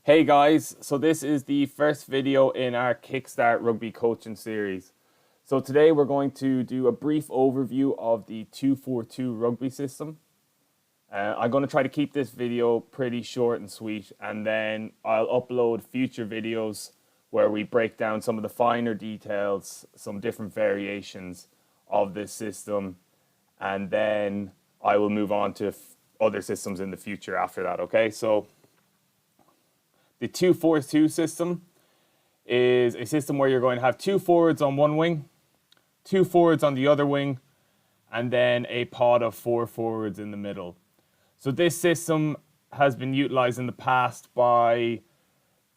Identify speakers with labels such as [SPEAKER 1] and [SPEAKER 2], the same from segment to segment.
[SPEAKER 1] Hey guys, so this is the first video in our Kickstart Rugby Coaching series. So today we're going to do a brief overview of the 242 rugby system. I'm going to try to keep this video pretty short and sweet, and then I'll upload future videos where we break down some of the finer details, some different variations of this system, and then I will move on to other systems in the future after that, okay? So the 242 system is a system where you're going to have two forwards on one wing, two forwards on the other wing, and then a pod of four forwards in the middle. So this system has been utilized in the past by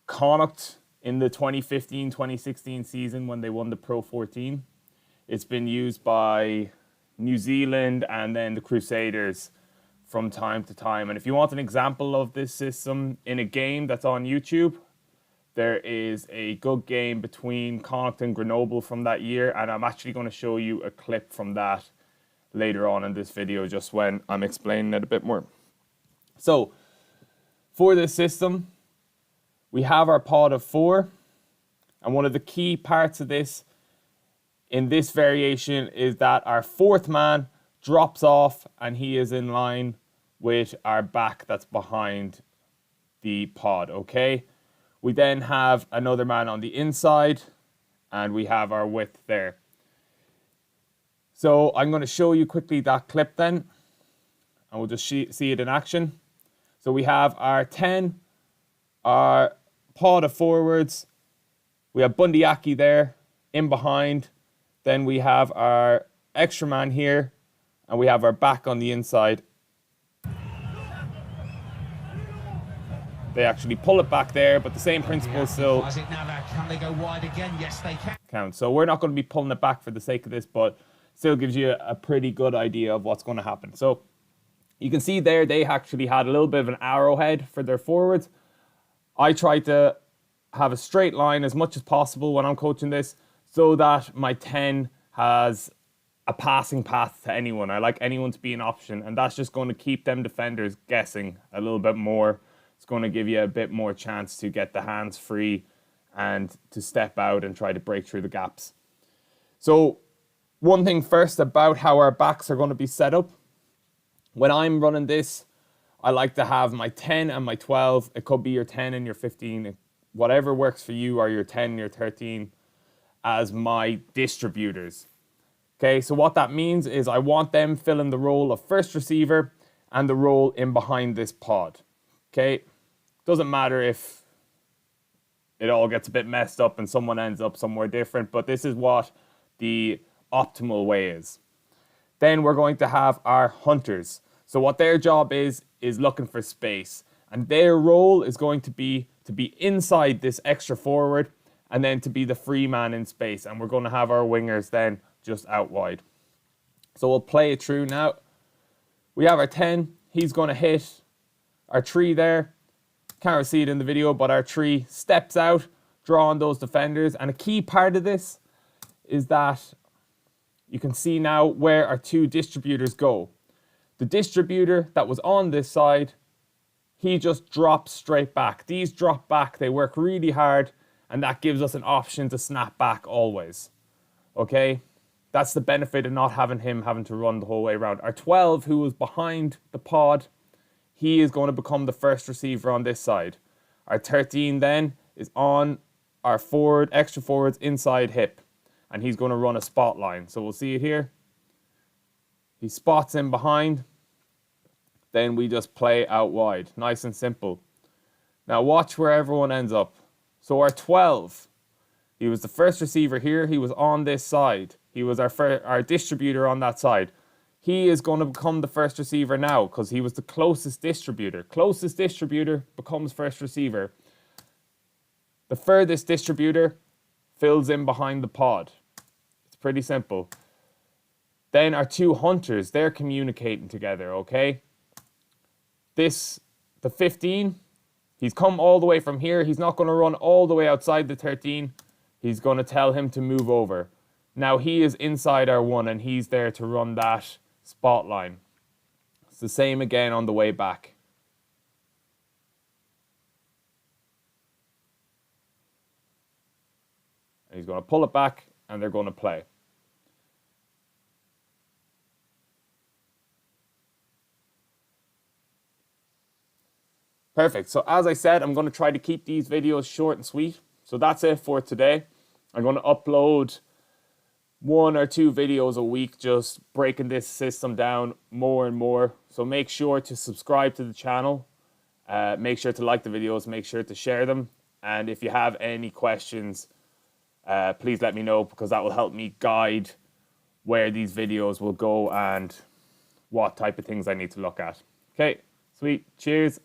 [SPEAKER 1] Connacht in the 2015-2016 season when they won the Pro 14. It's been used by New Zealand and then the Crusaders from time to time. And if you want an example of this system in a game that's on YouTube, there is a good game between Connacht and Grenoble from that year, and I'm actually going to show you a clip from that later on in this video, just when I'm explaining it a bit more. So, for this system, we have our pod of four, and one of the key parts of this in this variation is that our fourth man drops off and he is in line with our back that's behind the pod, okay? We then have another man on the inside and we have our width there. So I'm going to show you quickly that clip then, and we'll just see it in action. So we have our 10, our pod of forwards, we have Bundee Aki there in behind, then we have our extra man here, and we have our back on the inside. They actually pull it back there, but the same principle still
[SPEAKER 2] Can they go wide again? Yes, they can.
[SPEAKER 1] counts. So we're not going to be pulling it back for the sake of this, but still gives you a pretty good idea of what's going to happen. So you can see there they actually had a little bit of an arrowhead for their forwards. I try to have a straight line as much as possible when I'm coaching this so that my 10 has a passing path to anyone. I like anyone to be an option, and that's just going to keep them defenders guessing a little bit more. It's going to give you a bit more chance to get the hands free and to step out and try to break through the gaps. So one thing first about how our backs are going to be set up. When I'm running this, I like to have my 10 and my 12. It could be your 10 and your 15, whatever works for you, or your 10 and your 13 as my distributors. Okay, so what that means is I want them filling the role of first receiver and the role in behind this pod. Okay, doesn't matter if it all gets a bit messed up and someone ends up somewhere different, but this is what the optimal way is. Then we're going to have our hunters. So what their job is looking for space, and their role is going to be inside this extra forward and then to be the free man in space, and we're going to have our wingers then just out wide. So we'll play it through now. We have our 10, he's going to hit our tree there. Can't really see it in the video, but our tree steps out, drawing those defenders, and a key part of this is that you can see now where our two distributors go. The distributor that was on this side, he just drops straight back. These drop back, they work really hard, and that gives us an option to snap back always. Okay? That's the benefit of not having him having to run the whole way around. Our 12, who was behind the pod, he is going to become the first receiver on this side. Our 13 then is on our forward, extra forwards inside hip, and he's going to run a spot line. So we'll see it here. He spots in behind. Then we just play out wide. Nice and simple. Now watch where everyone ends up. So our 12, he was the first receiver here. He was on this side. He was our distributor on that side. He is going to become the first receiver now because he was the closest distributor. Closest distributor becomes first receiver. The furthest distributor fills in behind the pod. It's pretty simple. Then our two hunters, they're communicating together, okay? The 15, he's come all the way from here. He's not going to run all the way outside the 13. He's going to tell him to move over. Now he is inside our 1 and he's there to run that spot line. It's the same again on the way back. he's going to pull it back, and they're going to play. Perfect. So as I said, I'm going to try to keep these videos short and sweet. So that's it for today. I'm going to upload 1 or 2 videos a week, just breaking this system down more and more. So make sure to subscribe to the channel. Make sure to like the videos. Make sure to share them. And if you have any questions, please let me know, because that will help me guide where these videos will go and what type of things I need to look at. Okay, sweet. Cheers.